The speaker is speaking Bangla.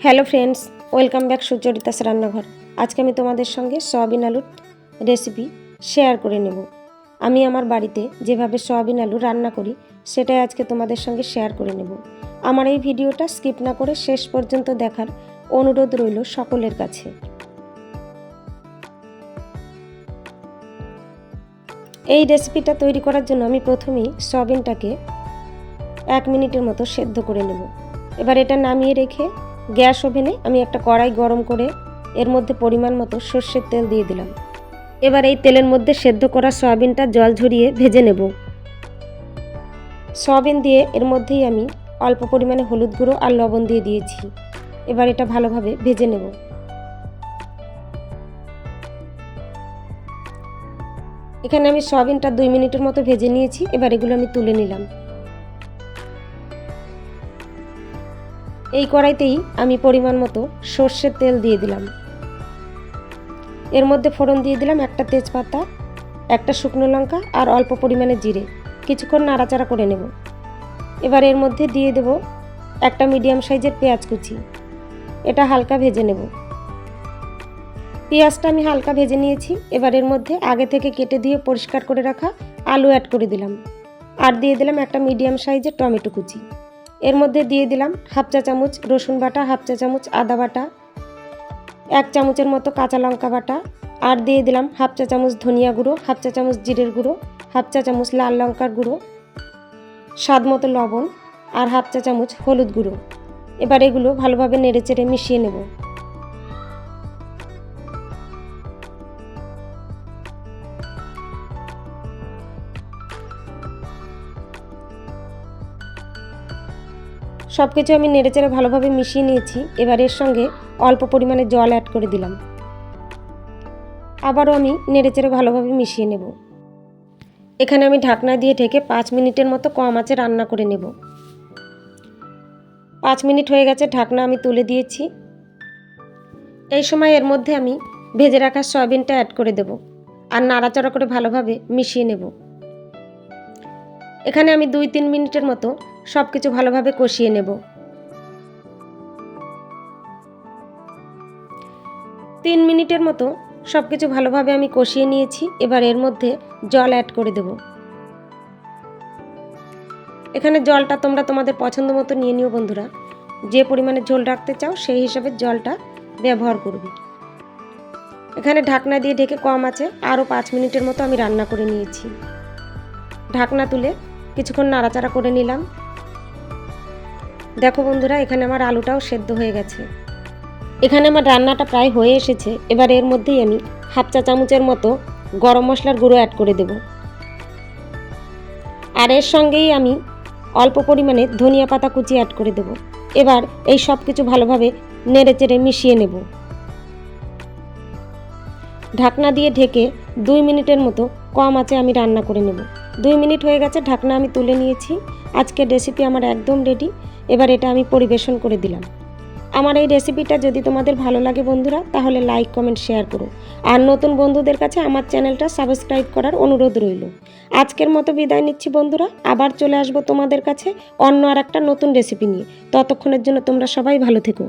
Hello friends, welcome back Sucharitas রান্নাঘর। আজকে আমি তোমাদের সঙ্গে সয়াবিন আলুর রেসিপি শেয়ার করে নেব। আমি আমার বাড়িতে যেভাবে সয়াবিন আলু রান্না করি সেটাই আজকে তোমাদের সঙ্গে শেয়ার করে নেব। আমার এই ভিডিওটা স্কিপ না করে শেষ পর্যন্ত দেখার অনুরোধ রইল সকলের কাছে। এই রেসিপিটা তৈরি করার জন্য আমি প্রথমেই সয়াবিনটাকে 1 মিনিটের মতো সেদ্ধ করে নেব। এবার এটা নামিয়ে রেখে গ্যাস ওভেনে আমি একটা কড়াই গরম করে এর মধ্যে পরিমাণ মতো সর্ষের তেল দিয়ে দিলাম। এবার এই তেলের মধ্যে সেদ্ধ করা সয়াবিনটা জল ঝরিয়ে ভেজে নেব। সয়াবিন দিয়ে এর মধ্যেই আমি অল্প পরিমাণে হলুদ গুঁড়ো আর লবণ দিয়ে দিয়েছি। এবার এটা ভালোভাবে ভেজে নেব। এখানে আমি সয়াবিনটা 2 মিনিটের মতো ভেজে নিয়েছি। এবার এগুলো আমি তুলে নিলাম। এই কড়াইতেই আমি পরিমাণ মতো সর্ষের তেল দিয়ে দিলাম। এর মধ্যে ফোড়ন দিয়ে দিলাম একটা তেজপাতা, একটা শুকনো লঙ্কা আর অল্প পরিমাণে জিরে। কিছুক্ষণ নাড়াচাড়া করে নেব। এবার এর মধ্যে দিয়ে দেব একটা মিডিয়াম সাইজের পেঁয়াজ কুচি। এটা হালকা ভেজে নেব। পেঁয়াজটা আমি হালকা ভেজে নিয়েছি। এবার এর মধ্যে আগে থেকে কেটে দিয়ে পরিষ্কার করে রাখা আলু অ্যাড করে দিলাম। আর দিয়ে দিলাম একটা মিডিয়াম সাইজের টমেটো কুচি। এর মধ্যে দিয়ে দিলাম হাফ চা চামচ রসুন বাটা, হাফ চা চামচ আদা বাটা, 1 চামচের মতো কাঁচা লঙ্কা বাটা, আর দিয়ে দিলাম হাফ চা চামচ ধনিয়া গুঁড়ো, হাফ চা চামচ জিরের গুঁড়ো, হাফ চা চামচ লাল লঙ্কার গুঁড়ো, স্বাদ মতো লবণ আর হাফ চা চামচ হলুদ গুঁড়ো। এবার এগুলো ভালোভাবে নেড়েচেড়ে মিশিয়ে নেব। সব কিছু আমি নেড়েচেড়ে ভালোভাবে মিশিয়ে নিয়েছি। এবার এর সঙ্গে অল্প পরিমাণে জল অ্যাড করে দিলাম। আবারও আমি নেড়েচেড়ে ভালোভাবে মিশিয়ে নেব। এখানে আমি ঢাকনা দিয়ে ঢেকে 5 মিনিটের মতো কম আঁচে রান্না করে নেব। 5 মিনিট হয়ে গেছে, ঢাকনা আমি তুলে দিয়েছি। এই সময় এর মধ্যে আমি ভেজে রাখা সয়াবিনটা অ্যাড করে দেব আর নাড়াচাড়া করে ভালোভাবে মিশিয়ে নেব। এখানে আমি 2-3 মিনিটের মতো সব কিছু ভালোভাবে কষিয়ে নেব। 3 মিনিটের মতো সব কিছু ভালোভাবে আমি কষিয়ে নিয়েছি। এবার এর মধ্যে জল অ্যাড করে দেব। এখানে জলটা তোমরা তোমাদের পছন্দ মতো নিয়ে নিও বন্ধুরা। যে পরিমাণে ঝোল রাখতে চাও সেই হিসাবে জলটা ব্যবহার করবে। এখানে ঢাকনা দিয়ে ঢেকে কম আছে আরও 5 মিনিটের মতো আমি রান্না করে নিয়েছি। ঢাকনা তুলে কিছুক্ষণ নাড়াচাড়া করে নিলাম। দেখো বন্ধুরা, এখানে আমার আলুটাও সেদ্ধ হয়ে গেছে। এখানে আমার রান্নাটা প্রায় হয়ে এসেছে। এবার এর মধ্যেই আমি হাফ চা চামচের মতো গরম মশলার গুঁড়ো অ্যাড করে দেব। আর এর সঙ্গেই আমি অল্প পরিমাণে ধনিয়া পাতা কুচি অ্যাড করে দেব। এবার এই সব কিছু ভালোভাবে নেড়েচেড়ে মিশিয়ে নেব। ঢাকনা দিয়ে ঢেকে 2 মিনিটের মতো কম আঁচে আমি রান্না করে নেব। 2 মিনিট হয়ে গেছে, ঢাকনা আমি তুলে নিয়েছি। আজকের রেসিপি আমার একদম রেডি। এবার এটা আমি পরিবেশন করে দিলাম। আমার এই রেসিপিটা যদি তোমাদের ভালো লাগে বন্ধুরা, তাহলে লাইক কমেন্ট শেয়ার করো। আর নতুন বন্ধুদের কাছে আমার চ্যানেলটা সাবস্ক্রাইব করার অনুরোধ রইল। আজকের মতো বিদায় নিচ্ছি বন্ধুরা। আবার চলে আসবো তোমাদের কাছে অন্য আর একটা নতুন রেসিপি নিয়ে। ততক্ষণের জন্য তোমরা সবাই ভালো থেকো।